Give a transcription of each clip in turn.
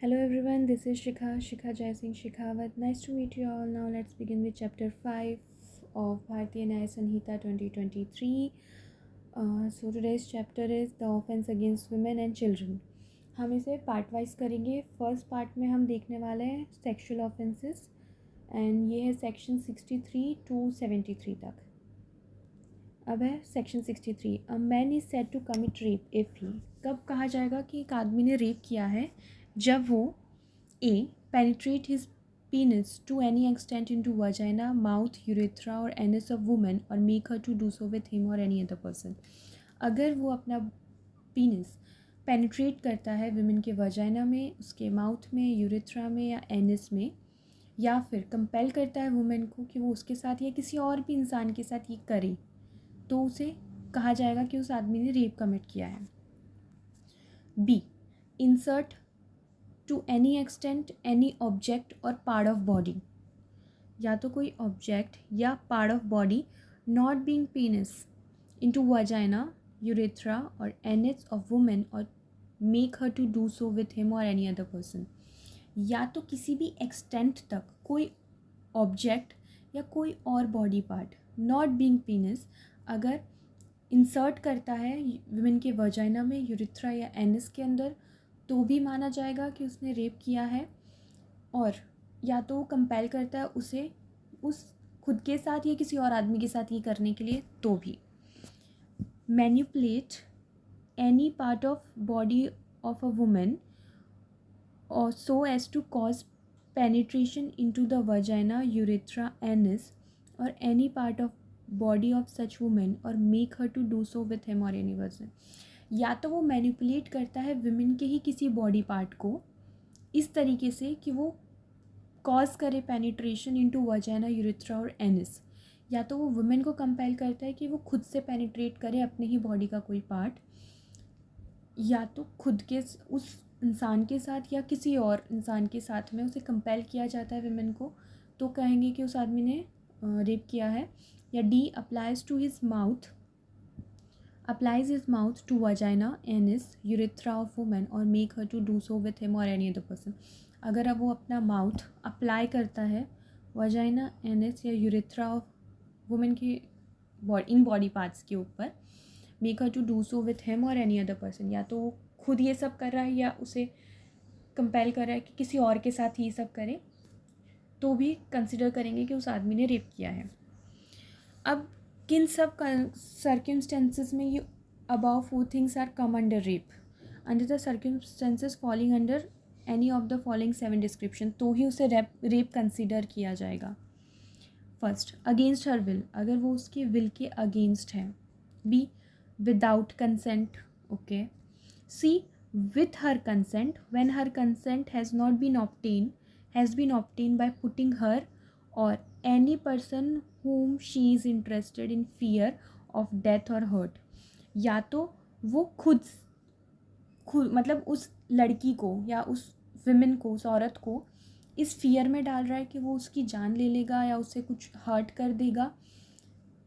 Hello everyone, this is Shikha Jai Singh Shikhawat. Nice to meet you all. Now let's begin with chapter 5 of Bharatiya Nyaya Sanhita 2023. So today's chapter is the offense against women and children. हम इसे part wise करेंगे. First part में हम देखने वाले हैं sexual offences and ये है सेक्शन 63 टू 73 तक. अब है section 63. A man is said to commit rape if he. कब कहा जाएगा कि एक आदमी ने रेप किया है? जब वो a penetrate his penis to any extent into vagina, mouth, urethra or anus of woman or make her to do so with him or any other person. अगर वो अपना penis पेनिट्रेट करता है विमेन के वजाइना में, उसके mouth में, urethra में या एनिस में, या फिर कंपेल करता है वुमेन को कि वो उसके साथ या किसी और भी इंसान के साथ ये करे, तो उसे कहा जाएगा कि उस आदमी ने रेप कमिट किया है. B insert to any extent any object और पार्ट ऑफ बॉडी. या तो कोई ऑब्जेक्ट या part of body not being penis into vagina, urethra और एनिस ऑफ वुमेन और make her to do so with him और एनी अदर पर्सन. या तो किसी भी एक्सटेंट तक कोई ऑब्जेक्ट या कोई और body part not being penis अगर इंसर्ट करता है वुमेन के वजाइना में, यूरेथ्रा या एनिस के अंदर, तो भी माना जाएगा कि उसने रेप किया है. और या तो वो कंपेल करता है उसे उस खुद के साथ या किसी और आदमी के साथ ये करने के लिए, तो भी. Manipulate any part of body of a women और so as to cause penetration into the vagina, urethra, anus और any part of body of such women और make her to do so with him और any person. या तो वो manipulate करता है women के ही किसी बॉडी पार्ट को इस तरीके से कि वो कॉज करे पेनिट्रेशन इनटू वजाइना, यूरेथ्रा और एनिस. या तो वो वुमेन को कंपेल करता है कि वो खुद से पेनिट्रेट करे अपने ही बॉडी का कोई पार्ट, या तो खुद के उस इंसान के साथ या किसी और इंसान के साथ में उसे कंपेल किया जाता है विमेन को, तो कहेंगे कि उस आदमी ने रेप किया है. या d applies to his mouth applies his mouth to vagina, anus, urethra of woman or make her to do so with him or any other person. अगर अब वो अपना माउथ अप्लाई करता है वजाइना, एनिस या यूरेथ्रा ऑफ वुमेन के in body parts के ऊपर, make her to do so with him और एनी अदर पर्सन. या तो वो खुद ये सब कर रहा है या उसे कंपेल कर रहा है कि किसी और के साथ ये सब करे, तो भी कंसिडर करेंगे कि उस आदमी ने रेप किया है. अब किन सब सर्कमस्टेंसेस में ये above 4 things are come under rape? Under the circumstances falling under any of the following 7 description, तो ही उसे रेप कंसिडर किया जाएगा. फर्स्ट, अगेंस्ट हर विल, अगर वो उसके विल के अगेंस्ट है. B without consent. Okay. C with her consent when her consent has been obtain by putting her or any person whom she is interested in fear of death or hurt. या तो वो खुद मतलब उस लड़की को या उस विमेन को, उस औरत को इस फियर में डाल रहा है कि वो उसकी जान ले लेगा या उससे कुछ हर्ट कर देगा,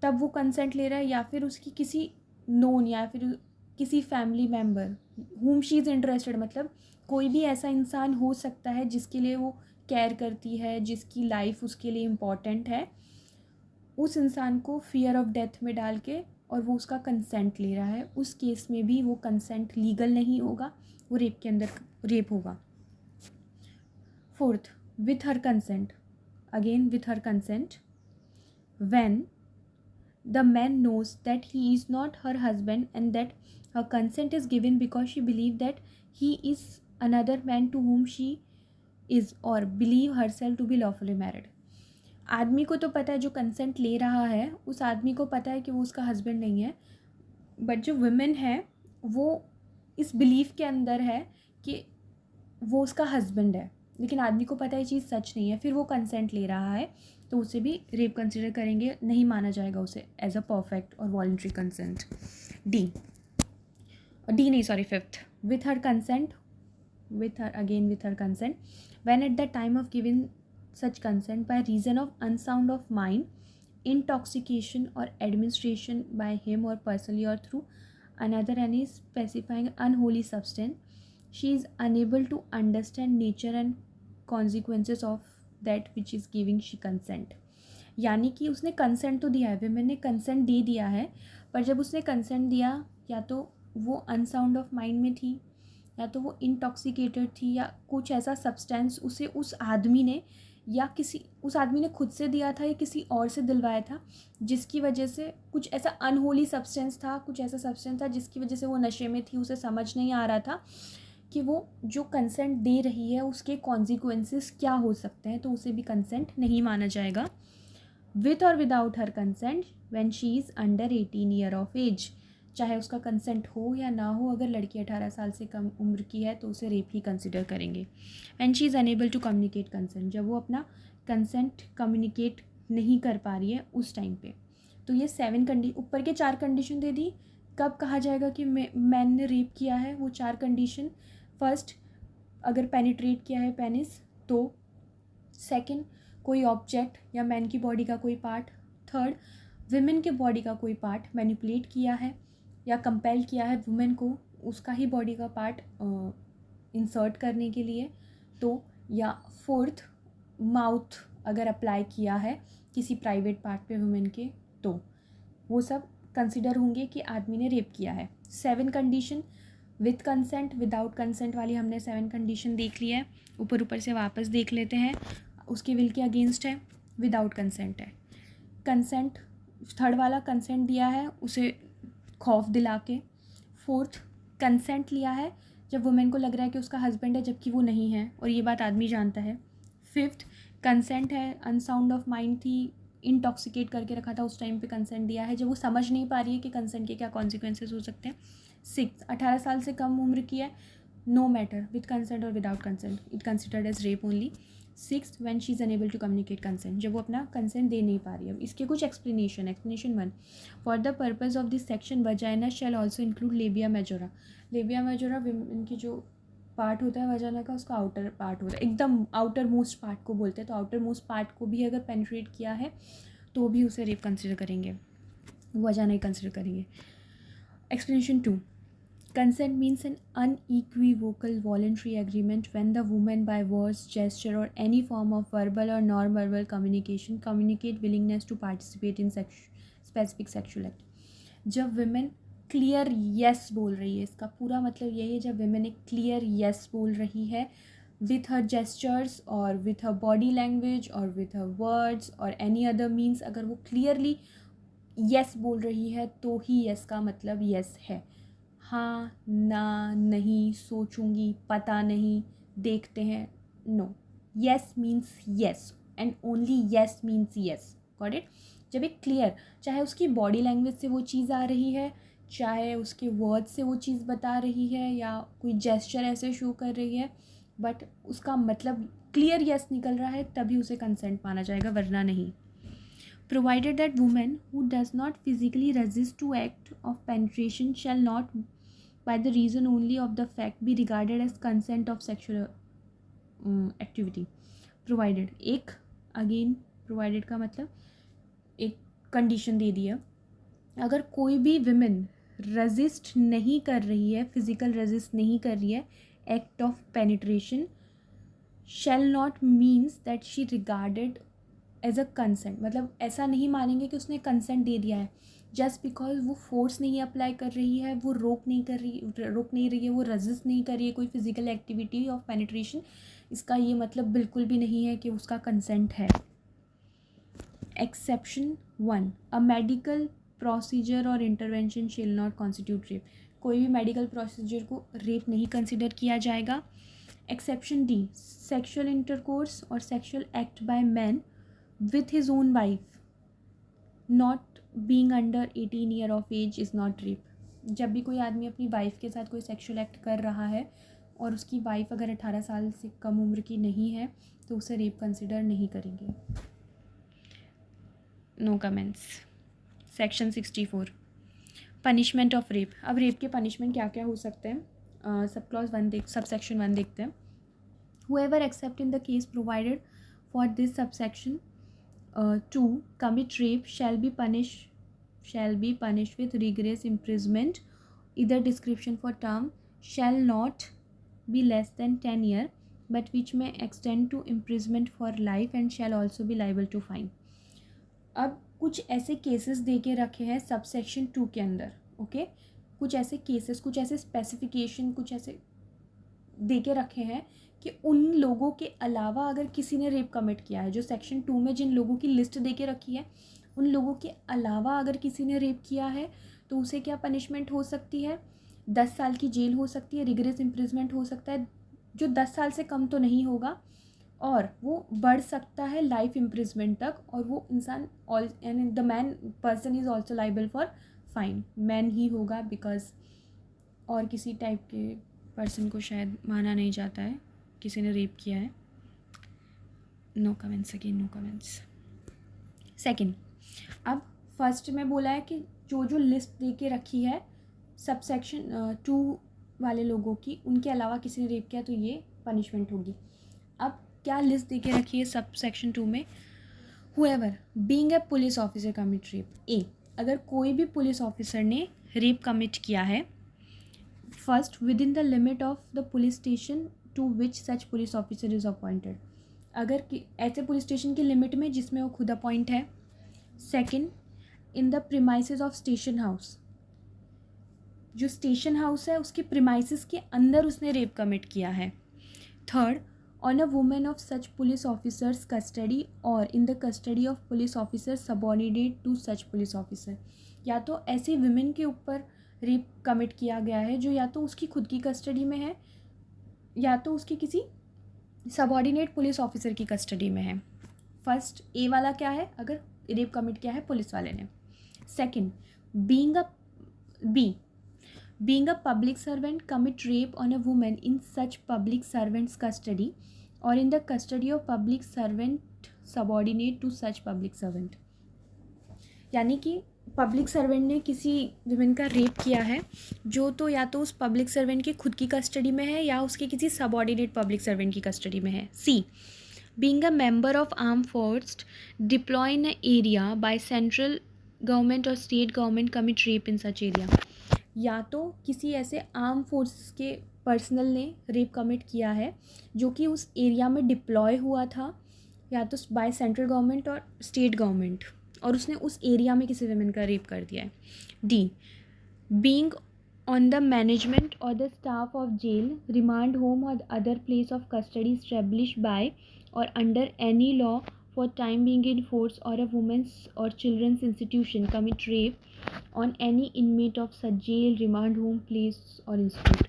तब वो कंसेंट ले रहा है. या फिर उसकी किसी नोन या फिर किसी family member whom she is interested, मतलब कोई भी ऐसा इंसान हो सकता है जिसके लिए वो केयर करती है, जिसकी लाइफ उसके लिए इम्पॉर्टेंट है, उस इंसान को फियर ऑफ डेथ में डाल के और वो उसका कंसेंट ले रहा है, उस केस में भी वो कंसेंट लीगल नहीं होगा, वो रेप के अंदर रेप होगा. Fourth, with her consent. Again with her consent when the man knows that he is not her husband and that her consent is given because she believe that he is another man to whom she is or believe herself to be lawfully married. आदमी को तो पता है, जो consent ले रहा है उस आदमी को पता है कि वो उसका हस्बैंड नहीं है, बट जो वुमेन है वो इस बिलीफ के अंदर है कि वो उसका हस्बैंड है, लेकिन आदमी को पता है ये चीज़ सच नहीं है, फिर वो कंसेंट ले रहा है, तो उसे भी रेप कंसिडर करेंगे, नहीं माना जाएगा उसे एज अ परफेक्ट और वॉलंटरी कंसेंट. डी नहीं, sorry, fifth, with her consent. with her consent when at the time of giving such consent by reason of unsound of mind, intoxication or administration by him or personally or through another any specifying unholy substance she is unable to understand nature and consequences of that which is giving she consent. यानी कि उसने consent तो दिया है, women ने consent दे दिया है, पर जब उसने कंसेंट दिया या तो वो अनसाउंड ऑफ माइंड में थी, या तो वो इंटॉक्सिकेटेड थी, या कुछ ऐसा सब्सटेंस उसे उस आदमी ने या किसी उस आदमी ने खुद से दिया था या किसी और से दिलवाया था, जिसकी वजह से कुछ ऐसा अनहोली सब्सटेंस था, कुछ ऐसा सब्सटेंस था जिसकी वजह से वो नशे में थी, उसे समझ नहीं आ रहा था कि वो जो कंसेंट दे रही है उसके कॉन्सिक्वेंसेस क्या हो सकते हैं, तो उसे भी कंसेंट नहीं माना जाएगा। विथ और without her consent when she is under 18 year of age, चाहे उसका कंसेंट हो या ना हो, अगर लड़की 18 साल से कम उम्र की है तो उसे रेप ही कंसिडर करेंगे। And she is unable to communicate consent, जब वो अपना कंसेंट कम्युनिकेट नहीं कर पा रही है उस टाइम पे। तो ये ऊपर के 4 कंडीशन दे दी। कब कहा जाएगा कि मैन ने रेप किया है, वो 4 कंडीशन। फर्स्ट, अगर पेनिट्रेट किया है पेनिस तो। सेकंड, कोई ऑब्जेक्ट या मैन की बॉडी का कोई पार्ट। थर्ड, विमेन के बॉडी का कोई पार्ट मैनिपुलेट किया है या कंपेल किया है वुमेन को उसका ही बॉडी का पार्ट इंसर्ट करने के लिए तो। या फोर्थ, माउथ अगर अप्लाई किया है किसी प्राइवेट पार्ट पे वुमेन के तो वो सब कंसिडर होंगे कि आदमी ने रेप किया है। 7 condition, with consent without consent वाली हमने 7 कंडीशन देख ली है। ऊपर से वापस देख लेते हैं। उसके विल के अगेंस्ट है, विदाउट कंसेंट है। कंसेंट, थर्ड वाला कंसेंट दिया है उसे खौफ दिला के। फोर्थ, कंसेंट लिया है जब वुमेन को लग रहा है कि उसका हस्बैंड है जबकि वो नहीं है और ये बात आदमी जानता है। फिफ्थ, कंसेंट है, अनसाउंड ऑफ माइंड थी, इंटॉक्सिकेट करके रखा था, उस टाइम पे कंसेंट दिया है जब वो समझ नहीं पा रही है कि कंसेंट के क्या कॉन्सिक्वेंसेस हो सकते हैं। सिक्स, 18 साल से कम उम्र की है, नो मैटर विथ कंसेंट और without consent, it considered as rape only. Six, when she is unable to communicate consent, जब वो अपना कंसेंट दे नहीं पा रही है। इसके कुछ explanation 1, for the purpose of this section vagina shall also include labia majora. Labia majora इनकी जो पार्ट होता है वजाइना का, उसका आउटर पार्ट होता है, एकदम आउटर मोस्ट पार्ट को बोलते हैं, तो आउटर मोस्ट पार्ट को भी अगर पेनिट्रेट किया है तो भी उसे रेप कंसिडर करेंगे, वजाइना ही कंसिडर करेंगे। Explanation 2, consent means an unequivocal voluntary agreement when the woman by words, gesture or any form of verbal or non-verbal communication communicate willingness to participate in specific sexual act। जब women clear yes बोल रही है, इसका पूरा मतलब यही है, जब women एक क्लियर येस बोल रही है with her gestures और with her body language और with her words और any other means, अगर वो क्लियरली येस बोल रही है तो ही येस का मतलब येस है। हाँ, ना, नहीं, सोचूंगी, पता नहीं, देखते हैं, no. Yes means yes and only yes means yes, got it. जब एक क्लियर, चाहे उसकी बॉडी लैंग्वेज से वो चीज़ आ रही है, चाहे उसके वर्ड से वो चीज़ बता रही है या कोई जेस्चर ऐसे शो कर रही है, बट उसका मतलब क्लियर येस निकल रहा है तभी उसे कंसेंट माना जाएगा, वरना नहीं। Provided that woman who does not physically resist to act of penetration shall not by the reason only of the fact be regarded as consent of sexual activity। Provided, एक अगेन provided का मतलब एक condition दे दिया, अगर कोई भी women resist नहीं कर रही है, फिजिकल रेजिस्ट नहीं कर रही है act of penetration, shall not means that she regarded as a consent, मतलब ऐसा नहीं मानेंगे कि उसने कंसेंट दे दिया है जस्ट बिकॉज वो फोर्स नहीं अप्लाई कर रही है, वो रोक नहीं रही है, वो रेजिस्ट नहीं कर रही है कोई फिजिकल एक्टिविटी ऑफ पेनिट्रेशन, इसका ये मतलब बिल्कुल भी नहीं है कि उसका कंसेंट है। एक्सेप्शन 1, अ मेडिकल प्रोसीजर और intervention shall not constitute rape, कोई भी मेडिकल प्रोसीजर को रेप नहीं कंसिडर किया जाएगा। एक्सेप्शन डी, सेक्शुअल इंटरकोर्स और sexual act by man with his own wife not being under 18 year of age is not rape। जब भी कोई आदमी अपनी वाइफ के साथ कोई सेक्सुअल एक्ट कर रहा है और उसकी वाइफ अगर 18 साल से कम उम्र की नहीं है तो उसे रेप कंसिडर नहीं करेंगे। No comments. Section 64, punishment of rape. अब रेप के पनिशमेंट क्या क्या हो सकते हैं, सब क्लॉज 1 सब सेक्शन 1 देखते हैं। whoever except in the case provided for this subsection 2 commit rape shall be punished with rigorous imprisonment, either description for term shall not be less than 10 years, but which may extend to imprisonment for life and shall also be liable to fine. अब कुछ ऐसे cases they के रखे हैं subsection 2 के अंदर, okay कुछ ऐसे केसेस, कुछ ऐसे स्पेसिफिकेशन, कुछ ऐसे दे के रखे हैं कि उन लोगों के अलावा अगर किसी ने रेप कमिट किया है, जो सेक्शन 2 में जिन लोगों की लिस्ट दे के रखी है, उन लोगों के अलावा अगर किसी ने रेप किया है तो उसे क्या पनिशमेंट हो सकती है, 10 साल की जेल हो सकती है, रिगरस इम्प्रिजमेंट हो सकता है, जो 10 साल से कम तो नहीं होगा, और वो बढ़ सकता है लाइफ इम्प्रिजमेंट तक, और वो इंसान all and the man person is also liable for fine, man ही होगा बिकॉज और किसी टाइप के पर्सन को शायद माना नहीं जाता है किसी ने रेप किया है. No comments again, no comments. Second, अब फर्स्ट में बोला है कि जो जो लिस्ट दे के रखी है सबसेक्शन 2 वाले लोगों की, उनके अलावा किसी ने रेप किया तो ये पनिशमेंट होगी. अब क्या लिस्ट दे के रखी है सब सेक्शन 2 में, whoever being a police officer commit rape. A, अगर कोई भी पुलिस ऑफिसर ने रेप कमिट किया है, first within the limit of the police station to which such police officer is appointed, अगर ऐसे पुलिस स्टेशन की लिमिट में जिसमें वो खुद अपॉइंट है. Second, in the premises of station house, जो स्टेशन हाउस है उसके प्रीमाइसेस के अंदर उसने रेप कमिट किया है. Third, on a woman of such police officer's custody or in the custody of police officer subordinate to such police officer, या तो ऐसी women के ऊपर रेप कमिट किया गया है जो या तो उसकी खुद की कस्टडी में है या तो उसकी किसी सबॉर्डिनेट पुलिस ऑफिसर की कस्टडी में है. फर्स्ट ए वाला क्या है, अगर रेप कमिट किया है पुलिस वाले ने. Second, being a b, being a public servant commit rape on a woman in such public servant's custody or in the custody of public servant subordinate to such public servant, यानी कि public servant ने किसी women का rape किया है जो तो या तो उस पब्लिक सर्वेंट की खुद की कस्टडी में है या उसके किसी सबऑर्डिनेट पब्लिक सर्वेंट की कस्टडी में है. सी, being a member of armed force deployed in an area by central government or state government commit rape in such area, या तो किसी ऐसे आर्म फोर्स के पर्सनल ने रेप कमिट किया है जो कि उस एरिया में डिप्लॉय हुआ था या तो बाय सेंट्रल गवर्नमेंट और स्टेट गवर्नमेंट, और उसने उस एरिया में किसी वुमेन का रेप कर दिया है. D, being on the management or the staff of jail, remand home or other place of custody establish by or under any law for time being in force or a women's or children's institution commit rape on any inmate of such jail, remand home, place or institute,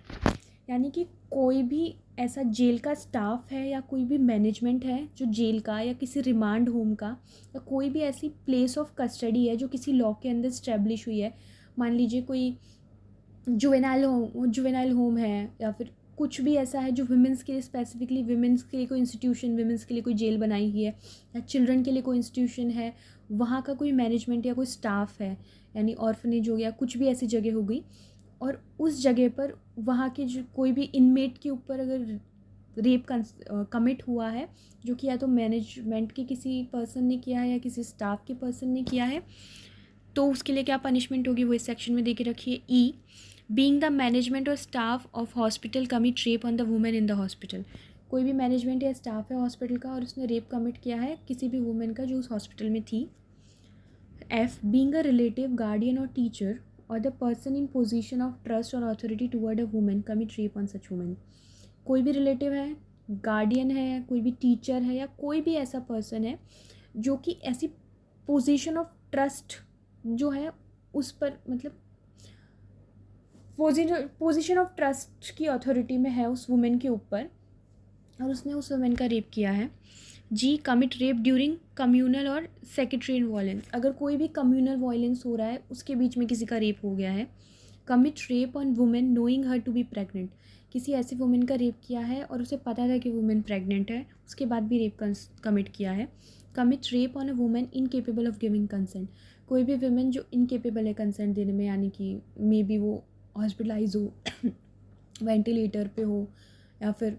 यानी कि कोई भी ऐसा jail का staff है या कोई भी मैनेजमेंट है जो जेल का या किसी रिमांड होम का या कोई भी ऐसी प्लेस ऑफ कस्टडी है जो किसी लॉ के अंदर स्टैब्लिश हुई है, मान लीजिए कोई जुवेनाइल होम है या फिर कुछ भी ऐसा है जो वुमेंस के लिए स्पेसिफिकली वुमेंस के लिए कोई इंस्टीट्यूशन, वुमेंस के लिए कोई जेल बनाई हुई है, या चिल्ड्रन के लिए कोई इंस्टीट्यूशन है, वहाँ का कोई मैनेजमेंट या कोई स्टाफ है, यानी ऑर्फनेज हो गया, कुछ भी ऐसी जगह हो गई, और उस जगह पर वहाँ के जो कोई भी इनमेट के ऊपर अगर रेप कमिट हुआ है जो कि या तो मैनेजमेंट के किसी पर्सन ने किया है या किसी स्टाफ के पर्सन ने किया है, तो उसके लिए क्या पनिशमेंट होगी वो इस सेक्शन में दे के रखी है. ई, बीइंग द मैनेजमेंट और staff of hospital commit rape on the women in the hospital, कोई भी मैनेजमेंट या स्टाफ है हॉस्पिटल का और उसने रेप कमिट किया है किसी भी वुमेन का जो उस हॉस्पिटल में थी. F, being a relative, guardian or teacher or the person in position of trust or authority toward a women commit rape on such women, कोई भी रिलेटिव है, गार्डियन है, कोई भी टीचर है या कोई भी ऐसा पर्सन है जो कि ऐसी पोजीशन ऑफ ट्रस्ट जो है उस पर, मतलब पोजीशन ऑफ ट्रस्ट की अथॉरिटी में है उस वुमेन के ऊपर और उसने उस वुमेन का रेप किया है. जी, कमिट रेप ड्यूरिंग कम्यूनल और सेक्रेटरियल वायलेंस, अगर कोई भी कम्यूनल वायलेंस हो रहा है उसके बीच में किसी का रेप हो गया है. Commit rape on women knowing her to be pregnant, किसी ऐसी वुमेन का रेप किया है और उसे पता था कि वुमेन प्रेग्नेंट है, उसके बाद भी रेप कमिट किया है. Commit rape on a women incapable of giving consent, कोई भी वुमेन जो इनकेपेबल है कंसेंट देने में, यानी कि मे बी वो हॉस्पिटलाइज हो, वेंटिलेटर पे हो या फिर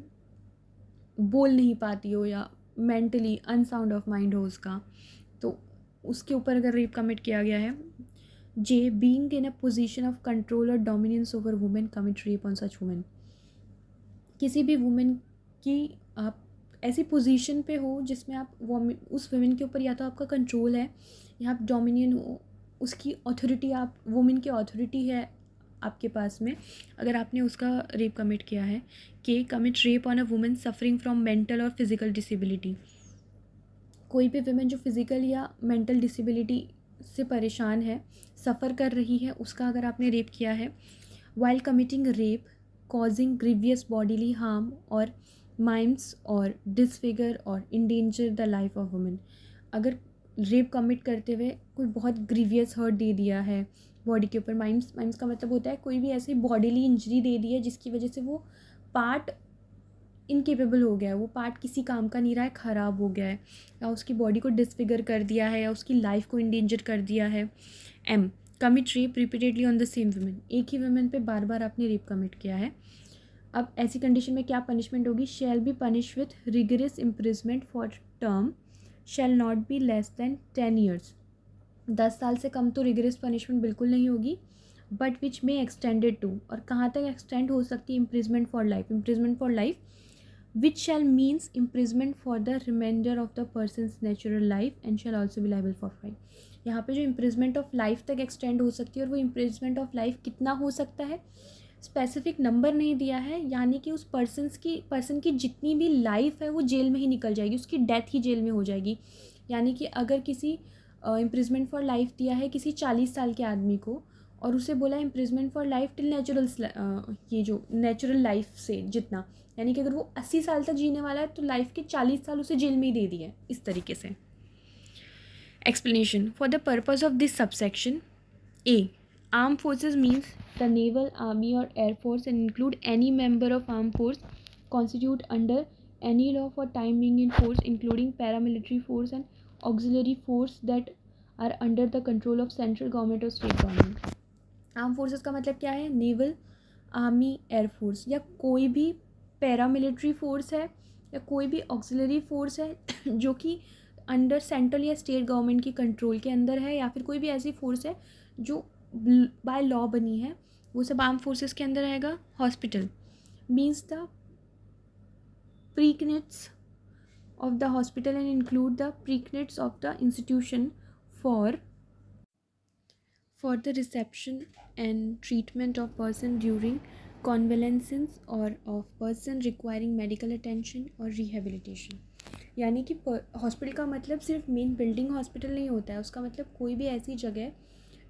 बोल नहीं पाती हो या मेंटली अनसाउंड ऑफ माइंड हो उसका, तो उसके ऊपर अगर रेप कमिट किया गया है. J, being in a position of control or dominance over women commit rape on such women, किसी भी वुमेन की आप ऐसी पोजीशन पे हो जिसमें आप उस वुमेन के ऊपर या तो आपका कंट्रोल है या आप डोमिनियन हो, उसकी अथॉरिटी, आप वुमेन की अथॉरिटी है आपके पास में, अगर आपने उसका रेप कमिट किया है। कि commit rape on a women suffering from mental और फिजिकल डिसेबिलिटी, कोई भी वुमेन जो फिज़िकल या मेंटल डिसेबिलिटी से परेशान है, सफ़र कर रही है, उसका अगर आपने रेप किया है। While committing rape causing grievous bodily harm और माइम्स और डिसफिगर और endanger the life of women, अगर रेप कमिट करते हुए कोई बहुत ग्रीवियस हर्ट दे दिया है बॉडी के ऊपर, माइम्स का मतलब होता है कोई भी ऐसी बॉडीली इंजरी दे दी है जिसकी वजह से वो पार्ट इनकेपेबल हो गया है, वो पार्ट किसी काम का नहीं रहा है, ख़राब हो गया है, या उसकी बॉडी को डिसफिगर कर दिया है, या उसकी लाइफ को इंडेंजर कर दिया है। M commit rape repeatedly on the same women, एक ही वुमेन पे बार बार आपने रेप कमिट किया है। अब ऐसी कंडीशन में क्या पनिशमेंट होगी? शैल be punish with rigorous imprisonment for term shall not be less than 10 years. 10 साल से कम तो रिगरस पनिशमेंट बिल्कुल नहीं होगी, but which may extended to, और कहाँ तक एक्सटेंड हो सकती है? Imprisonment for life, imprisonment for life which shall means imprisonment for the remainder of the person's natural life and shall also be liable for fine। यहाँ पे जो imprisonment of life तक extend हो सकती है, और वो imprisonment of life कितना हो सकता है स्पेसिफिक नंबर नहीं दिया है, यानी कि उस पर्सन की जितनी भी लाइफ है वो जेल में ही निकल जाएगी, उसकी डेथ ही जेल में हो जाएगी। यानी कि अगर किसी इम्प्रिजमेंट फॉर लाइफ दिया है किसी 40 साल के आदमी को, और उसे बोला imprisonment for life till natural, ये जो नेचुरल लाइफ से जितना, यानी कि अगर वो 80 साल तक जीने वाला है तो लाइफ के 40 साल उसे जेल में ही दे दिए, इस तरीके से। Explanation for the purpose of this subsection A, arm forces means the naval, army or air force and include any member of arm force constitute under any law for time being in force including paramilitary force and auxiliary force that are under the control of central government or state government। Arm forces का मतलब क्या है? Naval, army, air force, या कोई भी paramilitary force है, या कोई भी ऑक्सिलरी फोर्स है जो कि अंडर सेंट्रल या स्टेट गवर्नमेंट की कंट्रोल के अंदर है, या फिर कोई भी ऐसी फोर्स है जो बाय लॉ बनी है, वो सब आर्म फोर्सेस के अंदर रहेगा। Hospital means the prerequisites of the hospital and include the prerequisites of the institution for the reception and treatment of person during convalescence or of person requiring medical attention or rehabilitation। यानी कि hospital का मतलब सिर्फ main building hospital नहीं होता है, उसका मतलब कोई भी ऐसी जगह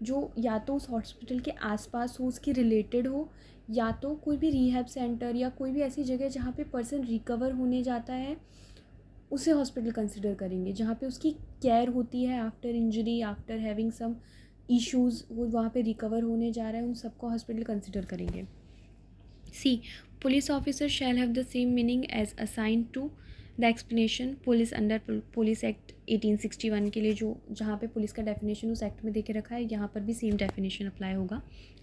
जो या तो उस हॉस्पिटल के आसपास हो, उसकी रिलेटेड हो, या तो कोई भी रिहैब सेंटर या कोई भी ऐसी जगह जहाँ पे पर्सन रिकवर होने जाता है, उसे हॉस्पिटल कंसिडर करेंगे। जहाँ पे उसकी केयर होती है after injury, after having some issues, वो वहाँ पे रिकवर होने जा रहा है, उन सबको हॉस्पिटल कंसिडर करेंगे। C, police officer shall have the same meaning as assigned to the explanation police under police act 1861 के लिए, जो जहाँ पे पुलिस का डेफिनेशन उस एक्ट में दे के रखा है, यहाँ पर भी सेम डेफिनेशन अप्लाई होगा।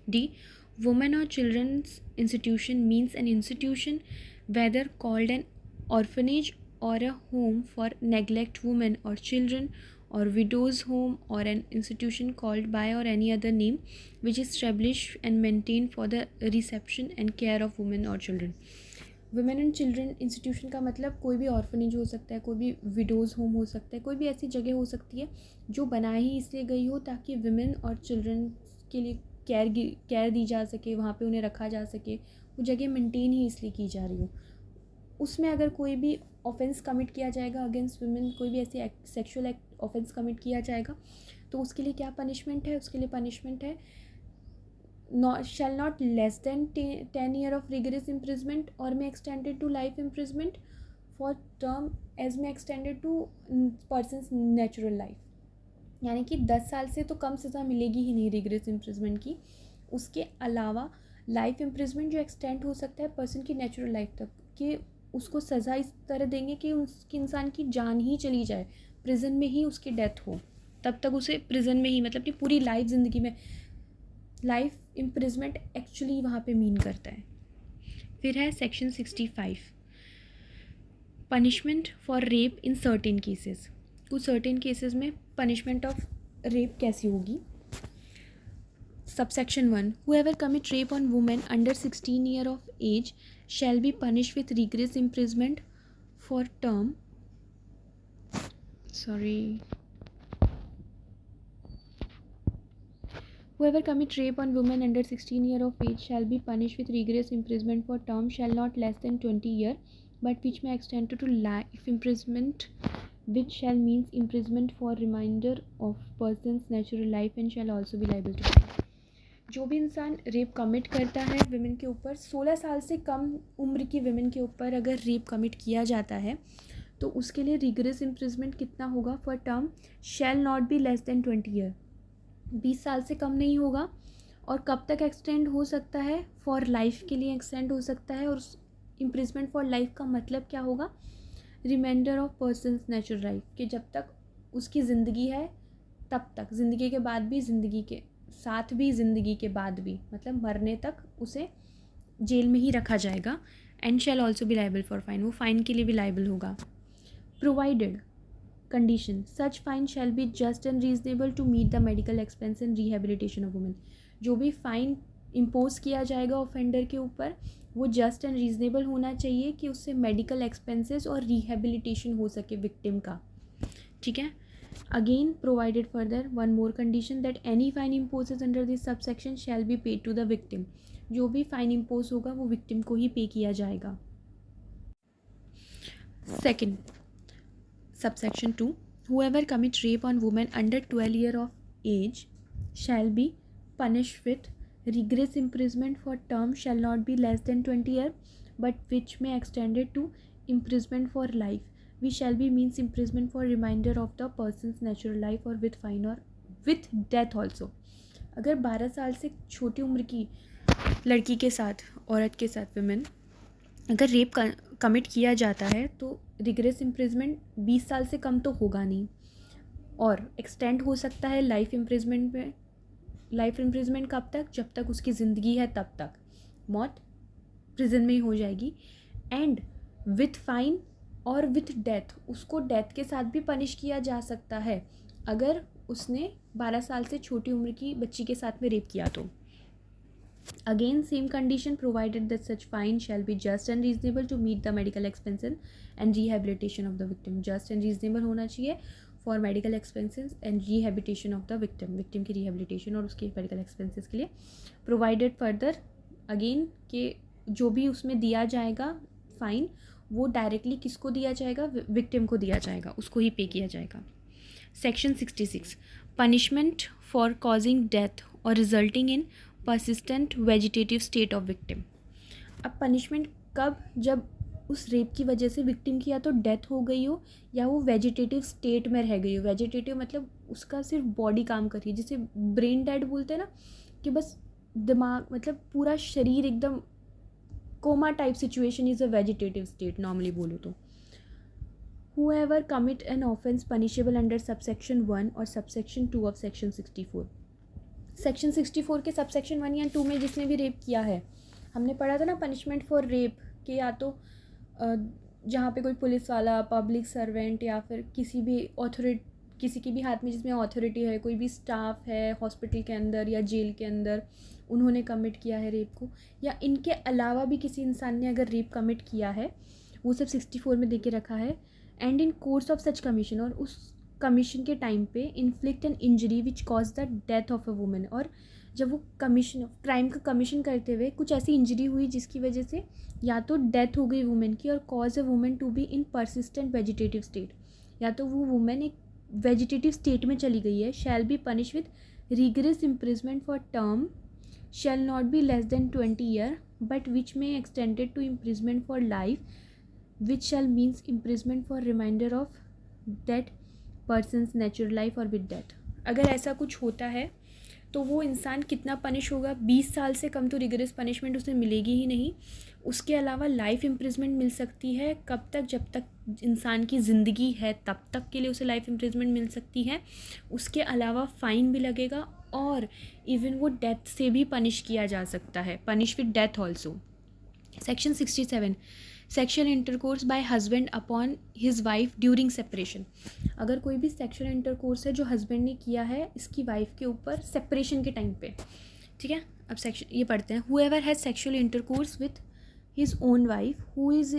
D, women or childrens institution means an institution whether called an orphanage or a home for neglect women or children or widow's home or an institution called by or any other name which is established and maintained for the reception and care of women or children। Women and children institution का मतलब कोई भी orphanage हो सकता है, कोई भी widows home हो सकता है, कोई भी ऐसी जगह हो सकती है जो बनाई ही इसलिए गई हो ताकि वुमेन और चिल्ड्रन के लिए केयर दी जा सके, वहाँ पे उन्हें रखा जा सके, वो जगह मेंटेन ही इसलिए की जा रही हो। उसमें अगर कोई भी ऑफेंस कमिट किया जाएगा अगेंस्ट वुमेन, कोई भी ऐसी सेक्सुअल एक्ट ऑफेंस कमिट किया जाएगा, तो उसके लिए क्या पनिशमेंट है? उसके लिए पनिशमेंट है shall not less than 10 year of rigorous imprisonment or may extended to life imprisonment for term as may extended to person's natural life। यानी कि 10 साल से तो कम सज़ा मिलेगी ही नहीं रिगरस इम्प्रिजमेंट की, उसके अलावा लाइफ इम्प्रिजमेंट जो एक्सटेंड हो सकता है पर्सन की नेचुरल लाइफ तक, कि उसको सज़ा इस तरह देंगे कि उसकी इंसान की जान ही चली जाए, प्रिजन में ही उसकी डेथ हो, तब तक उसे प्रिजन में ही, मतलब कि पूरी लाइफ ज़िंदगी में लाइफ इम्प्रिजमेंट एक्चुअली वहाँ पे मीन करता है। फिर है section 65, punishment for rape in certain cases. कुछ सर्टेन केसेस में पनिशमेंट ऑफ रेप कैसी होगी? Subsection 1. Whoever commit rape on woman under 16 year of age shall be punished with rigorous imprisonment for term. Whoever commit rape on woman under 16 year of age shall be punished with rigorous imprisonment for term shall not less than 20 year, but which may extend to life imprisonment, which shall means imprisonment for remainder of person's natural life and shall also be liable to fine. जो भी इंसान rape commit करता है women के ऊपर, 16 साल से कम उम्र की विमेन के ऊपर अगर रेप कमिट किया जाता है तो उसके लिए रिगरस इम्प्रिजमेंट कितना होगा? For term shall not be less than 20 year, 20 साल से कम नहीं होगा। और कब तक एक्सटेंड हो सकता है? फॉर लाइफ के लिए एक्सटेंड हो सकता है। और इम्प्रिजमेंट फॉर लाइफ का मतलब क्या होगा? Reminder of person's natural life, कि जब तक उसकी ज़िंदगी है तब तक, ज़िंदगी के बाद भी, ज़िंदगी के साथ भी, ज़िंदगी के बाद भी, मतलब मरने तक उसे जेल में ही रखा जाएगा। And shall also be liable for fine, वो फाइन के लिए भी लाइबल होगा। Provided condition such fine shall be just and reasonable to meet the medical expense and rehabilitation of women. जो भी फाइन इम्पोज किया जाएगा ऑफेंडर के ऊपर वो जस्ट एंड रीजनेबल होना चाहिए कि उससे मेडिकल एक्सपेंसेस और रिहेबिलिटेशन हो सके विक्टिम का। ठीक है। Again provided further one more condition that any fine imposed under this subsection shall be paid to the victim. जो भी फाइन इम्पोज होगा वो विक्टिम को ही पे किया जाएगा। Second subsection 2. Whoever commit rape on woman under 12 year of age shall be punished with rigorous imprisonment for term shall not be less than 20 year, but which may extended to imprisonment for life, which shall be means imprisonment for remainder of the person's natural life or with fine or with death also. अगर 12 साल से छोटी उम्र की लड़की के साथ, औरत के साथ, विमेन अगर रेप कमिट किया जाता है तो रिगरस इम्प्रिजमेंट 20 साल से कम तो होगा नहीं, और एक्सटेंड हो सकता है लाइफ इम्प्रिजमेंट में। लाइफ इम्प्रिजमेंट कब तक? जब तक उसकी ज़िंदगी है तब तक, मौत प्रिजन में ही हो जाएगी। एंड विथ फाइन और विथ डेथ, उसको डेथ के साथ भी पनिश किया जा सकता है अगर उसने 12 साल से छोटी उम्र की बच्ची के साथ में रेप किया तो। Again same condition provided that such fine shall be just and reasonable to meet the medical expenses and rehabilitation of the victim. Just and reasonable होना चाहिए for medical expenses and rehabilitation of the victim, victim की rehabilitation और उसके medical expenses के लिए। Provided further again कि जो भी उसमें दिया जाएगा फाइन वो डायरेक्टली किसको दिया जाएगा? विक्टिम को दिया जाएगा, उसको ही पे किया जाएगा। Section 66 punishment for causing death or resulting in persistent vegetative state of victim. अब पनिशमेंट कब? जब उस रेप की वजह से विक्टिम की या तो डेथ हो गई हो या वो वेजिटेटिव स्टेट में रह गई हो। वेजिटेटिव मतलब उसका सिर्फ बॉडी काम कर रही है, जिसे ब्रेन डेड बोलते हैं ना, कि बस दिमाग, मतलब पूरा शरीर एकदम coma type situation is a vegetative state normally बोलो तो। Whoever commit an offence punishable under subsection 1 और subsection 2 of section 64. सेक्शन 64 के सबसेक्शन 1 या 2 में जिसने भी रेप किया है, हमने पढ़ा था ना पनिशमेंट फॉर रेप कि या तो जहाँ पे कोई पुलिस वाला, पब्लिक सर्वेंट या फिर किसी भी ऑथोरिटी, किसी के भी हाथ में जिसमें अथॉरिटी है, कोई भी स्टाफ है हॉस्पिटल के अंदर या जेल के अंदर, उन्होंने कमिट किया है रेप को, या इनके अलावा भी किसी इंसान ने अगर रेप कमिट किया है, वो सब 64 में दे के रखा है। And in course of such commission, और उस कमीशन के टाइम पे inflict an injury which cause the death of a women, और जब वो कमीशन क्राइम का कमीशन करते हुए कुछ ऐसी इंजरी हुई जिसकी वजह से या तो डेथ हो गई वुमेन की और cause a woman to be in persistent vegetative state, या तो वो वुमेन एक वेजिटेटिव स्टेट में चली गई है, shall be punish with rigorous imprisonment for term shall not be less than 20 year but which may extended to imprisonment for life which shall means imprisonment for remainder of that person's natural life और with death. अगर ऐसा कुछ होता है तो वो इंसान कितना पनिश होगा? 20 साल से कम तो रिगरस पनिशमेंट उसे मिलेगी ही नहीं, उसके अलावा लाइफ इम्प्रिजमेंट मिल सकती है। कब तक? जब तक इंसान की ज़िंदगी है तब तक के लिए उसे लाइफ इम्प्रिजमेंट मिल सकती है। उसके अलावा फ़ाइन भी लगेगा और इवन वो डेथ से भी पनिश किया जा सकता है, punish with death also. Section 67 sexual intercourse bye husband upon his wife during separation. अगर कोई भी सेक्शुअल इंटरकोर्स है जो हस्बैंड ने किया है इसकी वाइफ के ऊपर सेपरेशन के टाइम पे, ठीक है, अब सेक्शन ये पढ़ते हैं. Whoever has sexual intercourse with his own wife who is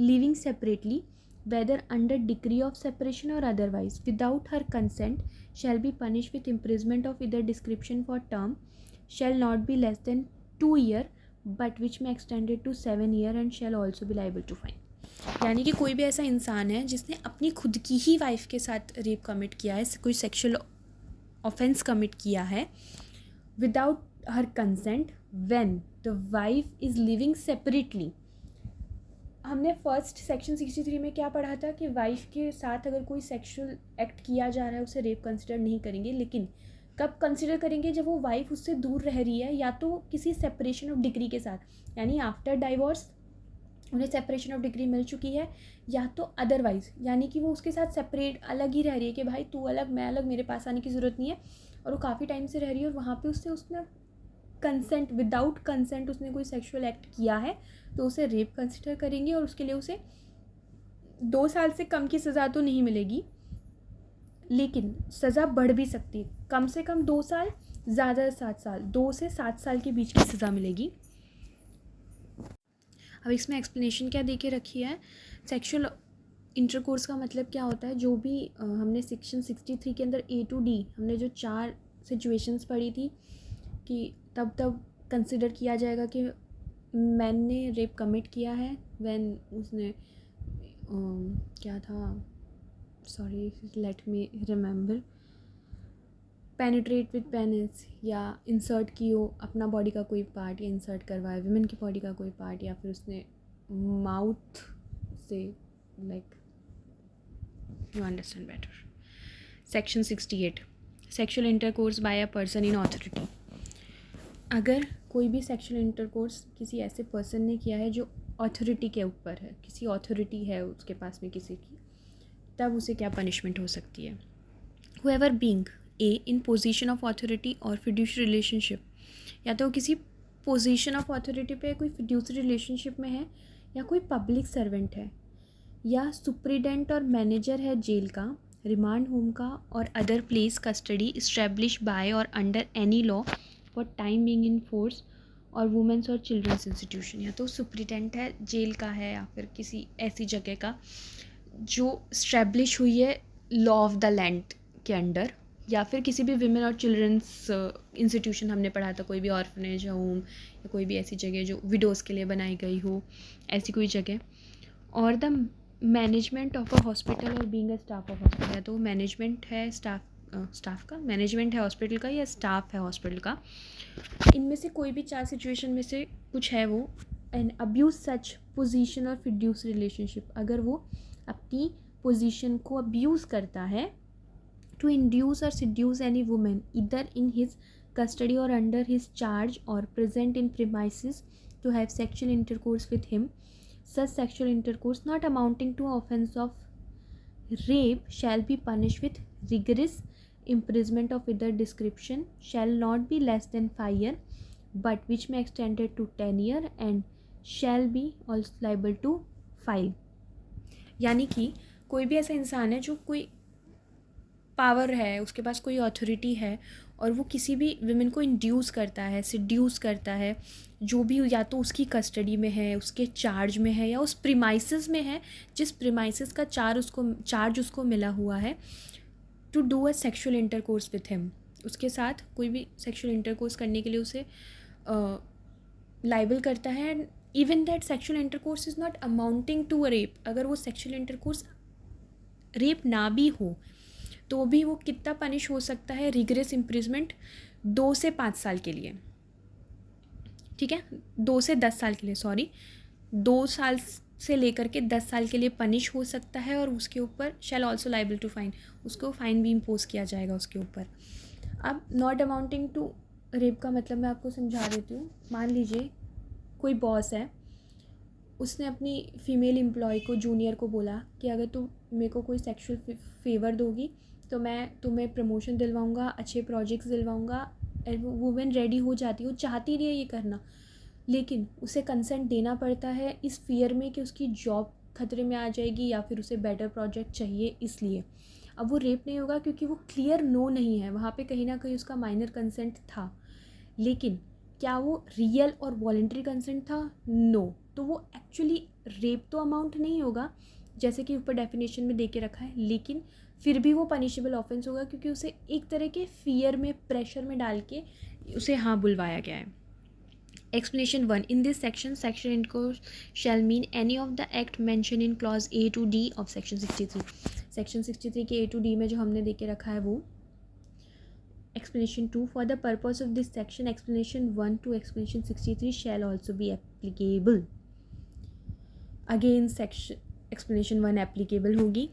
living separately, whether under decree of separation or otherwise, without her consent, shall be punished with imprisonment of either description for term shall not be less than 2 years, but which may extend it to 7 years and shall also be liable to fine. यानी कि कोई भी ऐसा इंसान है जिसने अपनी खुद की ही वाइफ के साथ रेप कमिट किया है, कोई सेक्शुअल ऑफेंस कमिट किया है without her consent when the wife is living separately. हमने फर्स्ट सेक्शन 63 में क्या पढ़ा था कि वाइफ के साथ अगर कोई सेक्सुअल एक्ट किया जा रहा है उसे रेप कंसिडर नहीं करेंगे, लेकिन कब कंसिडर करेंगे, जब वो वाइफ उससे दूर रह रही है या तो किसी सेपरेशन ऑफ डिग्री के साथ, यानी आफ्टर डाइवोर्स उन्हें सेपरेशन ऑफ डिग्री मिल चुकी है, या तो अदरवाइज यानी कि वो उसके साथ सेपरेट अलग ही रह रही है कि भाई तू अलग मैं अलग, मेरे पास आने की ज़रूरत नहीं है, और वो काफ़ी टाइम से रह रही है और वहाँ पे उसने कंसेंट विदाउट कंसेंट उसने कोई सेक्सुअल एक्ट किया है तो उसे रेप कंसिडर करेंगे और उसके लिए उसे 2 साल से कम की सज़ा तो नहीं मिलेगी, लेकिन सज़ा बढ़ भी सकती है. कम से कम 2 साल, ज़्यादा 7 साल, 2 से 7 साल के बीच की सज़ा मिलेगी. अब इसमें एक्सप्लेनेशन क्या दे के रखी है. सेक्सुअल इंटरकोर्स का मतलब क्या होता है, जो भी हमने सेक्शन 63 के अंदर A to D हमने जो 4 सिचुएशंस पढ़ी थी कि तब कंसिडर किया जाएगा कि मैन ने रेप कमिट किया है व्हेन उसने क्या था, sorry let me remember, penetrate with penis, या इंसर्ट की हो अपना बॉडी का कोई पार्ट, या इंसर्ट करवाया विमेन की बॉडी का कोई पार्ट, या फिर उसने माउथ से, like you understand better. Section 68 sexual intercourse by a person in authority. अगर कोई भी सेक्शुअल इंटरकोर्स किसी ऐसे पर्सन ने किया है जो ऑथोरिटी के ऊपर है, किसी ऑथोरिटी है उसके पास में किसी की, तब उसे क्या पनिशमेंट हो सकती है. Whoever being A in position of authority or fiduciary relationship, या तो किसी पोजीशन ऑफ अथॉरिटी पे कोई फिड्यूसरी रिलेशनशिप में है, या कोई पब्लिक सर्वेंट है, या सुप्रीडेंट और मैनेजर है जेल का, रिमांड होम का or other place custody establish by or under any law for time being in force or womens or childrens institution. या तो सुप्रीडेंट है जेल का है या फिर किसी ऐसी जगह का जो इस्टेब्लिश हुई है लॉ ऑफ द लैंड के अंडर, या फिर किसी भी विमेन और चिल्ड्रंस इंस्टीट्यूशन हमने पढ़ा था, कोई भी ऑर्फनेज होम या कोई भी ऐसी जगह जो विडोज़ के लिए बनाई गई हो, ऐसी कोई जगह. Or the management of a hospital or being a staff of hospital, या तो मैनेजमेंट है स्टाफ का, मैनेजमेंट है हॉस्पिटल का या स्टाफ है हॉस्पिटल का. इनमें से कोई भी 4 सिचुएशन में से कुछ है वो. एंड अब्यूज़ सच पोजीशन और फिड्यूस रिलेशनशिप, अगर वो अपनी पोजीशन को अब्यूज़ करता है to induce or seduce any woman either in his custody or under his charge or present in premises to have sexual intercourse with him, such sexual intercourse not amounting to offense of rape shall be punished with rigorous imprisonment of either description, shall not be less than 5 years, but which may extend it to 10 years and shall be also liable to fine. यानी कि कोई भी ऐसा इंसान है जो कोई power है, उसके पास कोई अथॉरिटी है और वो किसी भी विमेन को इंड्यूस करता है, सिड्यूस करता है, जो भी या तो उसकी कस्टडी में है, उसके चार्ज में है, या उस प्रीमाइसेस में है जिस प्रीमाइसेस का चार्ज उसको मिला हुआ है, to do a sexual intercourse with him, उसके साथ कोई भी सेक्शुअल इंटरकोर्स करने के लिए उसे लाइबल करता है. And even that sexual intercourse is not amounting to a rape, अगर वो सेक्शुअल इंटरकोर्स रेप ना भी हो तो भी वो कितना पनिश हो सकता है, रिग्रेस इम्प्रिजमेंट 2 से 5 साल के लिए. ठीक है, 2 से 10 साल के लिए, सॉरी 2 साल से लेकर के 10 साल के लिए पनिश हो सकता है. और उसके ऊपर shall also liable to fine, उसको फाइन भी इम्पोज किया जाएगा उसके ऊपर. अब नॉट अमाउंटिंग टू रेप का मतलब मैं आपको समझा देती हूँ. मान लीजिए कोई बॉस है, उसने अपनी फीमेल एम्प्लॉय को, जूनियर को बोला कि अगर तू मेरे को कोई सेक्सुअल फेवर दोगी तो मैं तुम्हें प्रमोशन दिलवाऊंगा, अच्छे प्रोजेक्ट्स दिलवाऊंगा. वुमेन रेडी हो जाती है, वो चाहती नहीं है ये करना, लेकिन उसे कंसेंट देना पड़ता है इस फियर में कि उसकी जॉब खतरे में आ जाएगी या फिर उसे बेटर प्रोजेक्ट चाहिए, इसलिए. अब वो रेप नहीं होगा क्योंकि वो क्लियर नो नहीं है, वहाँ पे कहीं ना कहीं उसका माइनर कंसेंट था. लेकिन क्या वो रियल और वॉलेंट्री कंसेंट था? नो। तो वो एक्चुअली रेप तो अमाउंट नहीं होगा जैसे कि ऊपर डेफिनेशन में दे के रखा है, लेकिन फिर भी वो पनिशेबल ऑफेंस होगा क्योंकि उसे एक तरह के फियर में, प्रेशर में डाल के उसे हाँ बुलवाया गया है। Explanation 1. In this section, sexual intercourse shall mean any of the act mentioned in clause A to D of section 63. Section 63 के A to D में जो हमने देके रखा है वो. Explanation 2. For the purpose of this section, explanation 1 to explanation 63 shall also be applicable. Again, section explanation 1 applicable होगी.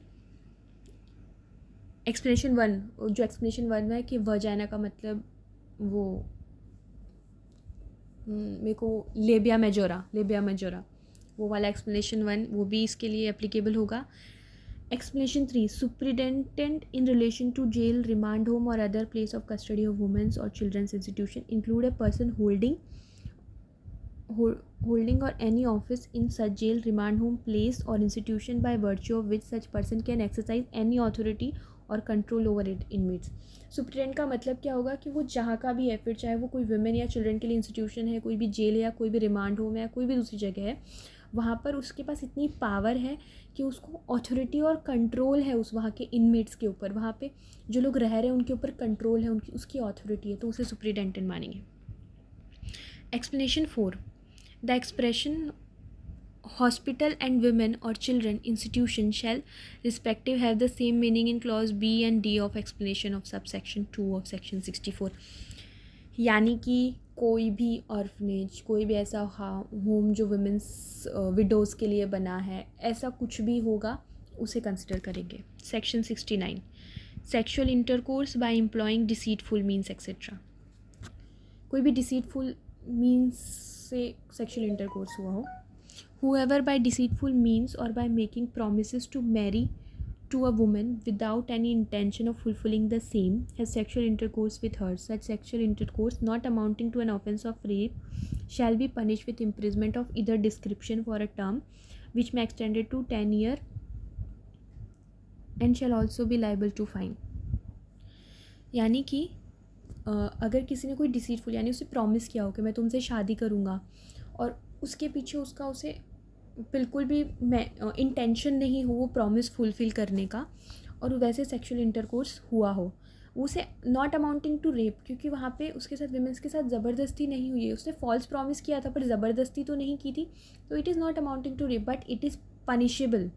Explanation 1, जो explanation 1 है कि वजाइना का मतलब वो मेरे को लेबिया मेजोरा वो वाला एक्सप्लेनेशन 1 वो भी इसके लिए एप्लीकेबल होगा. Explanation 3. Superintendent in relation to jail, remand home or other place of custody of womens or childrens institution include a person holding or any office in such jail, remand home, place or institution by virtue of which such person can exercise any authority और control over it inmates. Superintendent का मतलब क्या होगा कि वो जहाँ का भी है, फिर चाहे वो कोई वुमेन या चिल्ड्रन के लिए इंस्टीट्यूशन है, कोई भी जेल है या कोई भी रिमांड होम है या कोई भी दूसरी जगह है, वहाँ पर उसके पास इतनी पावर है कि उसको ऑथोरिटी और कंट्रोल है उस वहाँ के इनमेट्स के ऊपर, वहाँ पे जो लोग रह रहे हैं उनके ऊपर कंट्रोल है, उनकी उसकी ऑथोरिटी है, तो उसे सुप्रिटेंडेंट मानेंगे. Explanation 4. The expression hospital and women or children institution shall respective have the same meaning in clause B and D of explanation of subsection 2 of section 64. यानी कि कोई भी ऑर्फनेज, कोई भी ऐसा होम जो वुमेन्स विडोज़ के लिए बना है, ऐसा कुछ भी होगा उसे कंसिडर करेंगे. Section 69. Sexual intercourse by employing deceitful means etcetera. कोई भी डिसीटफुल मीन्स से सेक्शुअल इंटरकोर्स हुआ हो. Whoever by deceitful means or by making promises to marry to a woman without any intention of fulfilling the same has sexual intercourse with her, such sexual intercourse not amounting to an offence of rape shall be punished with imprisonment of either description for a term which may extend it to 10 years and shall also be liable to fine. यानी कि अगर किसी ने कोई deceitful यानी उसे promise किया हो कि मैं तुमसे शादी करूँगा और उसके पीछे उसका उसे बिल्कुल भी इंटेंशन नहीं हो वो प्रॉमिस फुलफ़िल करने का, और वैसे सेक्सुअल इंटरकोर्स हुआ हो, उसे नॉट अमाउंटिंग टू रेप, क्योंकि वहाँ पे उसके साथ विमेंस के साथ ज़बरदस्ती नहीं हुई है, उसने फॉल्स प्रॉमिस किया था पर ज़बरदस्ती तो नहीं की थी, तो it is not amounting to rape but it is punishable.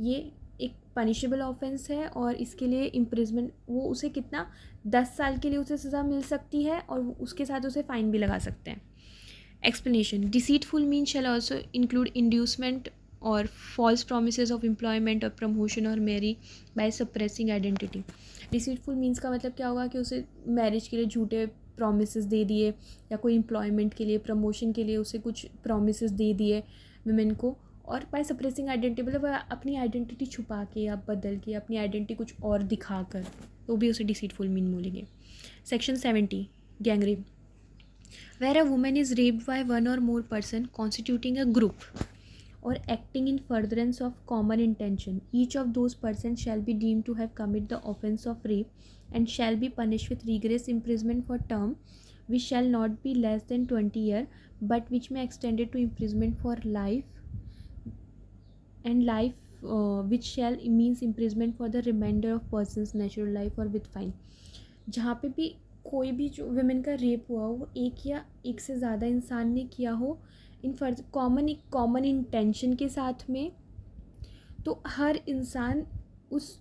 ये एक पनिशेबल ऑफेंस है और इसके लिए इम्प्रिजमेंट, वो उसे कितना 10 साल के लिए उसे सज़ा मिल सकती है और उसके साथ उसे फ़ाइन भी लगा सकते हैं. Explanation. Deceitful means shall also include inducement or false promises of employment or promotion or marry by suppressing identity. Deceitful means का मतलब क्या होगा कि उसे मैरिज के लिए झूठे promises दे दिए या कोई employment के लिए, promotion के लिए उसे कुछ promises दे दिए women को, और by suppressing identity मतलब अपनी identity छुपा के या बदल के अपनी identity कुछ और दिखा कर, तो भी उसे deceitful mean बोलेंगे. Section 70. Gang rape. Where a woman is raped by one or more person constituting a group or acting in furtherance of common intention, each of those persons shall be deemed to have committed the offence of rape and shall be punished with rigorous imprisonment for term which shall not be less than 20 years but which may extend it to imprisonment for life and life which shall means imprisonment for the remainder of person's natural life or with fine. जहाँ पे भी कोई भी जो women का rape हुआ हो, एक या एक से ज़्यादा इंसान ने किया हो इन कॉमन इंटेंशन के साथ में, तो हर इंसान उस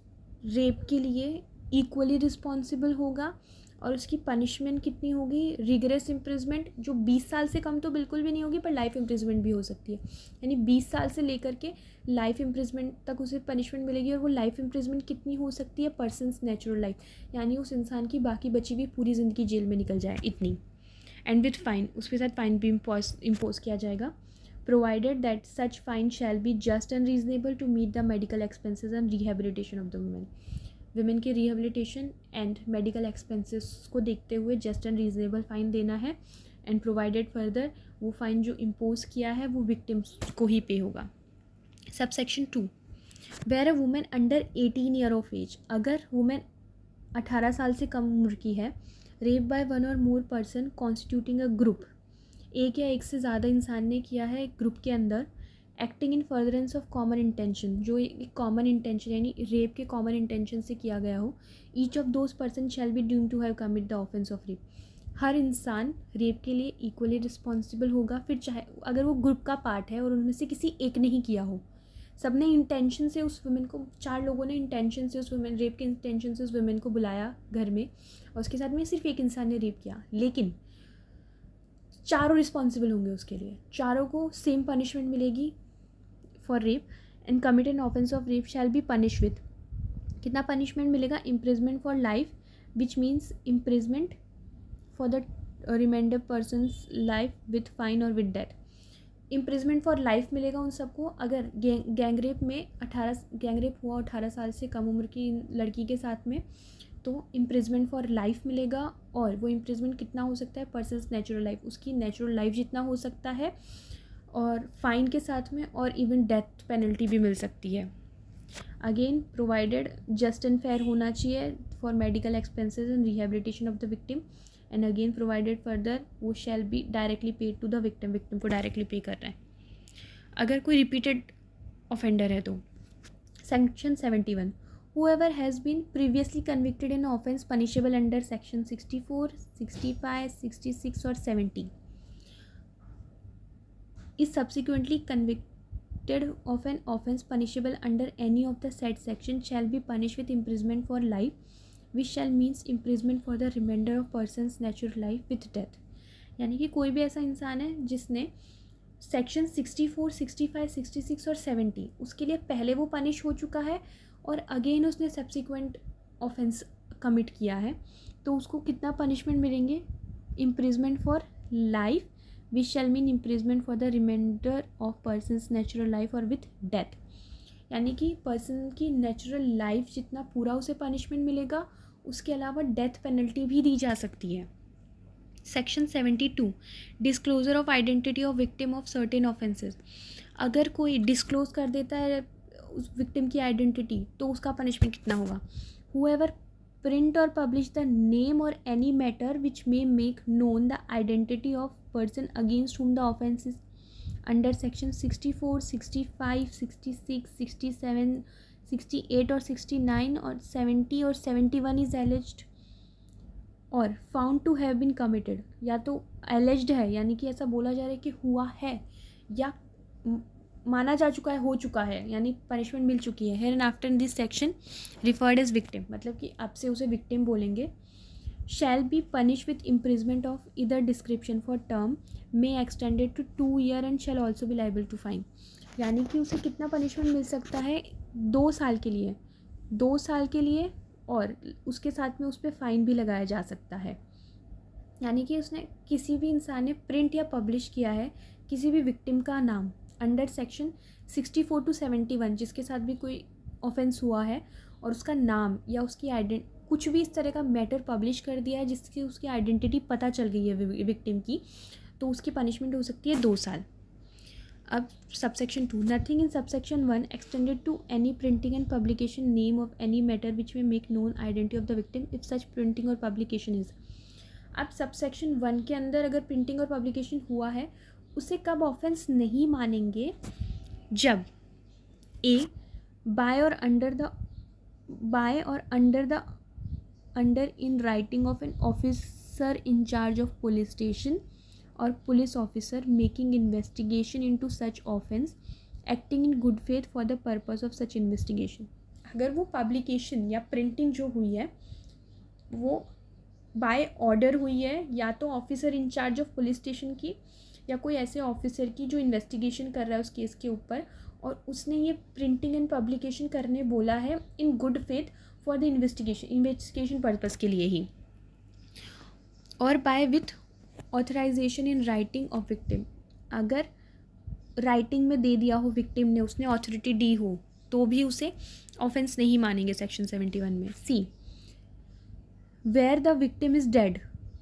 रेप के लिए इक्वली रिस्पॉन्सिबल होगा और उसकी पनिशमेंट कितनी होगी, रिगरस इम्प्रिजमेंट, जो 20 साल से कम तो बिल्कुल भी नहीं होगी पर लाइफ इम्प्रिजमेंट भी हो सकती है, यानी 20 साल से लेकर के लाइफ इम्प्रिजमेंट तक उसे पनिशमेंट मिलेगी. और वो लाइफ इम्प्रिजमेंट कितनी हो सकती है, पर्सनस नेचुरल लाइफ, यानी उस इंसान की बाकी बची हुई पूरी ज़िंदगी जेल में निकल जाए इतनी. एंड विथ फाइन, उसके साथ फाइन भी इम्पोज किया जाएगा, provided that such fine shall be just and reasonable to meet the medical expenses and rehabilitation of the woman. Women के रिहेबिलिटेशन एंड मेडिकल एक्सपेंसेस को देखते हुए जस्ट एंड रीजनेबल फ़ाइन देना है. एंड प्रोवाइडेड फर्दर वो fine जो impose किया है वो विक्टिम्स को ही पे होगा. Subsection 2. Where a woman under 18 year of age, अगर वुमेन 18 साल से कम उम्र की है, रेप बाय वन और more person constituting a group, एक या एक से ज़्यादा इंसान ने किया है ग्रुप के अंदर, acting in furtherance of common intention, जो एक कॉमन इंटेंशन यानी रेप के कॉमन इंटेंशन से किया गया हो, each of those person shall be deemed to have commit the offense of rape, हर इंसान रेप के लिए इक्वली रिस्पॉन्सिबल होगा, फिर चाहे अगर वो ग्रुप का पार्ट है और उनमें से किसी एक ने ही किया हो, सब ने इंटेंशन से उस वुमेन को, 4 लोगों ने इंटेंशन से उस वुमेन, रेप के इंटेंशन से उस वुमेन को बुलाया घर में और उसके साथ में सिर्फ एक इंसान ने रेप किया, लेकिन चारों रिस्पॉन्सिबल होंगे उसके लिए, चारों को सेम पनिशमेंट मिलेगी for rape, and commit an offense of rape shall be punish with, कितना पनिशमेंट मिलेगा, imprisonment for life which means imprisonment for the remainder persons life with fine or with death, imprisonment for life मिलेगा उन सबको अगर gang rape में 18 gang rape हुआ 18 साल से कम उम्र की लड़की के साथ में, तो इम्प्रिजमेंट फॉर लाइफ मिलेगा, और वो इम्प्रिजमेंट कितना हो सकता है, पर्सनस नेचुरल लाइफ, उसकी नेचुरल लाइफ जितना हो सकता है, और फाइन के साथ में, और इवन डेथ पेनल्टी भी मिल सकती है। Again provided just and fair होना चाहिए for medical expenses and rehabilitation of the victim, and again provided further वो shall be directly paid to the victim, victim को डायरेक्टली पे कर रहा है अगर कोई रिपीटेड ऑफेंडर है तो। Section 71, whoever has been previously convicted in offence punishable under section 64, 65, 66 or 70 is subsequently convicted of an offence punishable under any of the said section shall be punished with imprisonment for life, which shall means imprisonment for the remainder of person's natural life with death। यानी कि कोई भी ऐसा इंसान है जिसने section 64, 65, 66 और 70 उसके लिए पहले वो पनिश हो चुका है और अगेन उसने सब्सिक्वेंट ऑफेंस कमिट किया है, तो उसको कितना पनिशमेंट मिलेंगे, imprisonment for life which shall mean imprisonment for the remainder of person's natural life और विथ डेथ, यानी कि पर्सन की नेचुरल लाइफ जितना पूरा उसे पनिशमेंट मिलेगा, उसके अलावा डेथ पेनल्टी भी दी जा सकती है। Section 72, disclosure of identity of victim of certain offences, अगर कोई डिस्क्लोज कर देता है उस विक्टिम की आइडेंटिटी तो उसका पनिशमेंट कितना होगा। हुएवर प्रिंट और पब्लिश द नेम और any matter which may make known the identity of person against whom the offence is under section 64, 65, 66, 67, 68 और 69 और 70 और 71 इज एलिज्ड और found to have been committed, या तो एलिज्ड है यानी कि ऐसा बोला जा रहा है कि हुआ है, या माना जा चुका है, हो चुका है, यानी पनिशमेंट मिल चुकी है। Here and after in this section referred as victim, मतलब कि अब से उसे विक्टिम बोलेंगे। Shall be punish with imprisonment of either description for term may extended to 2 year and shall also be liable to fine, यानी कि उसे कितना पनिशमेंट मिल सकता है, 2 साल के लिए, 2 साल के लिए, और उसके साथ में उस पर फ़ाइन भी लगाया जा सकता है। यानी कि उसने किसी भी इंसान ने प्रिंट या पब्लिश किया है किसी भी विक्टिम का नाम अंडर सेक्शन 64 to 71 जिसके साथ भी कोई ऑफेंस हुआ है और उसका नाम या उसकी कुछ भी इस तरह का मैटर पब्लिश कर दिया है जिसकी उसकी आइडेंटिटी पता चल गई है विक्टिम की, तो उसकी पनिशमेंट हो सकती है 2 साल। अब subsection 2, nothing in subsection 1 extended to any printing and publication name of any matter which may make known identity of the victim if such printing or publication is. अब सबसेक्शन 1 के अंदर अगर प्रिंटिंग और पब्लिकेशन हुआ है उसे कब offence नहीं मानेंगे, जब A by or under in writing of an officer in charge of police station or police officer making investigation into such offense acting in good faith for the purpose of such investigation. अगर वो publication या printing जो हुई है वो by order हुई है या तो officer in charge of police station की या कोई ऐसे ऑफिसर की जो इन्वेस्टिगेशन कर रहा है उस केस के ऊपर, और उसने ये प्रिंटिंग एंड पब्लिकेशन करने बोला है in good faith for the investigation purpose के लिए ही, और by with authorisation in writing of victim, अगर राइटिंग में दे दिया हो विक्टिम ने, उसने ऑथोरिटी दी हो तो भी उसे ऑफेंस नहीं मानेंगे सेक्शन 71 में। सी where the victim is dead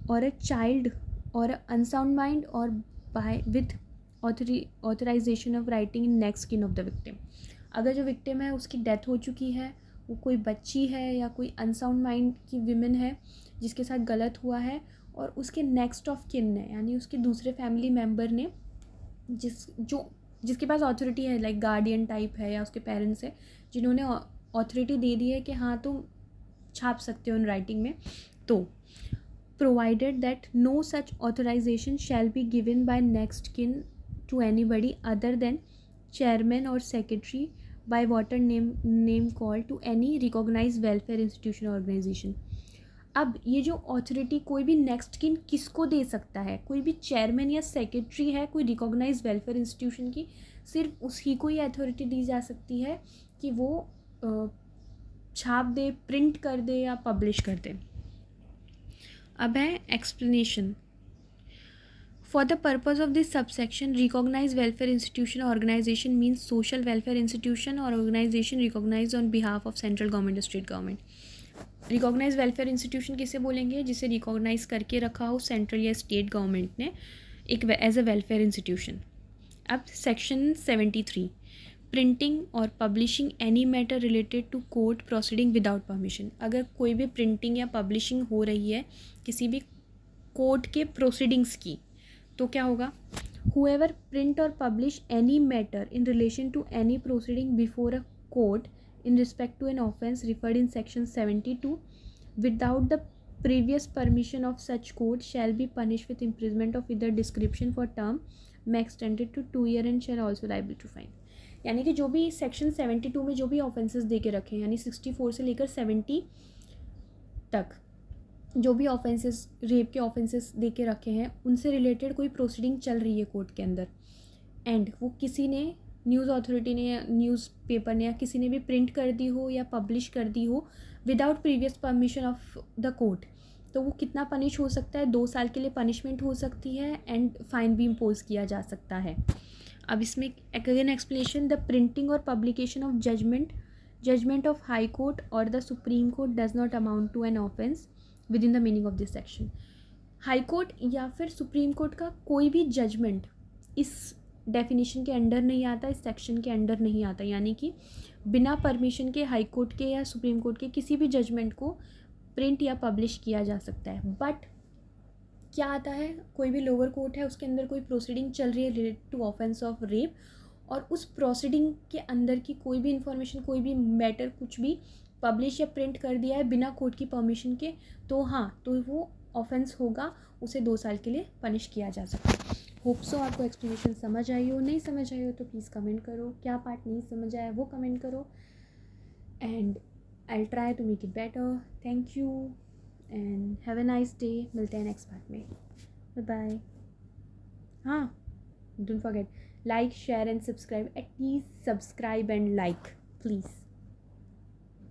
or a child or a unsound mind or by with authorization of writing in next kin of the victim, अगर जो विक्टिम है उसकी डेथ हो चुकी है वो कोई बच्ची है या कोई अनसाउंड माइंड की विमेन है जिसके साथ गलत हुआ है, और उसके नेक्स्ट ऑफ किन ने, यानी उसके दूसरे फैमिली मेम्बर ने, जिसके पास अथॉरिटी है, लाइक गार्डियन टाइप है या उसके पेरेंट्स है, जिन्होंने अथॉरिटी दे दी है कि हाँ तुम छाप सकते हो इन राइटिंग में, तो provided that no such authorization shall be given by next kin to anybody other than chairman or secretary by whatever name called to any recognized welfare institution or organization. अब ये जो ऑथोरिटी कोई भी next किन किसको दे सकता है, कोई भी चेयरमैन या सेक्रेटरी है कोई रिकॉग्नाइज वेलफेयर इंस्टीट्यूशन की, सिर्फ उसी को ही अथॉरिटी दी जा सकती है कि वो छाप दे, प्रिंट कर दे या पब्लिश कर दे. अब है explanation. For the purpose of this subsection, recognized welfare institution or organization means social welfare institution or organization recognized on behalf of central government or state government. Recognise welfare institution किसे बोलेंगे, जिसे recognise करके रखा हो central या state government ने एक as a welfare institution. अब सेक्शन 73, प्रिंटिंग और publishing any matter related to court proceeding without permission. अगर कोई भी प्रिंटिंग या पब्लिशिंग हो रही है किसी भी कोर्ट के प्रोसीडिंग्स की, तो क्या होगा, whoever print or publish any matter in relation to any proceeding before a court in respect to an offence referred in section 72 without the previous permission of such court shall be punished with imprisonment of either description for term may extended to 2 years and shall also liable to fine. यानी कि जो भी section 72 में जो भी offences दे के रखे हैं, यानी 64 से लेकर 70 तक जो भी ऑफेंसेस, रेप के ऑफेंसेस दे के रखे हैं, उनसे रिलेटेड कोई प्रोसीडिंग चल रही है कोर्ट के अंदर, एंड वो किसी ने, न्यूज़ अथॉरिटी ने या न्यूज़ पेपर ने या किसी ने भी प्रिंट कर दी हो या पब्लिश कर दी हो without previous permission of the court, तो वो कितना पनिश हो सकता है, 2 साल के लिए पनिशमेंट हो सकती है एंड फाइन भी इम्पोज किया जा सकता है. अब इसमें again explanation. The printing or publication of judgment of high court or the supreme court does not amount to an offense within the meaning of this section. High court या फिर supreme court का कोई भी judgement इस definition के under नहीं आता, इस सेक्शन के अंडर नहीं आता, यानी कि बिना परमिशन के हाई कोर्ट के या सुप्रीम कोर्ट के किसी भी जजमेंट को प्रिंट या पब्लिश किया जा सकता है. बट क्या आता है, कोई भी लोअर कोर्ट है उसके अंदर कोई प्रोसीडिंग चल रही है related to offence of rape, और उस प्रोसीडिंग के अंदर की कोई भी इंफॉर्मेशन, कोई भी मैटर, कुछ भी पब्लिश या प्रिंट कर दिया है बिना कोर्ट की परमिशन के, तो हाँ, तो वो ऑफेंस होगा, उसे 2 साल के लिए पनिश किया जा सकता है. होप सो आपको एक्सप्लेनेशन समझ आई हो. नहीं समझ आई हो तो प्लीज़ कमेंट करो, क्या पार्ट नहीं समझ आया वो कमेंट करो, and I will try to make it better. Thank you and have a nice day. मिलते हैं नेक्स्ट पार्ट में. Bye bye. हाँ, don't forget, like, share and subscribe. At least subscribe and like, please.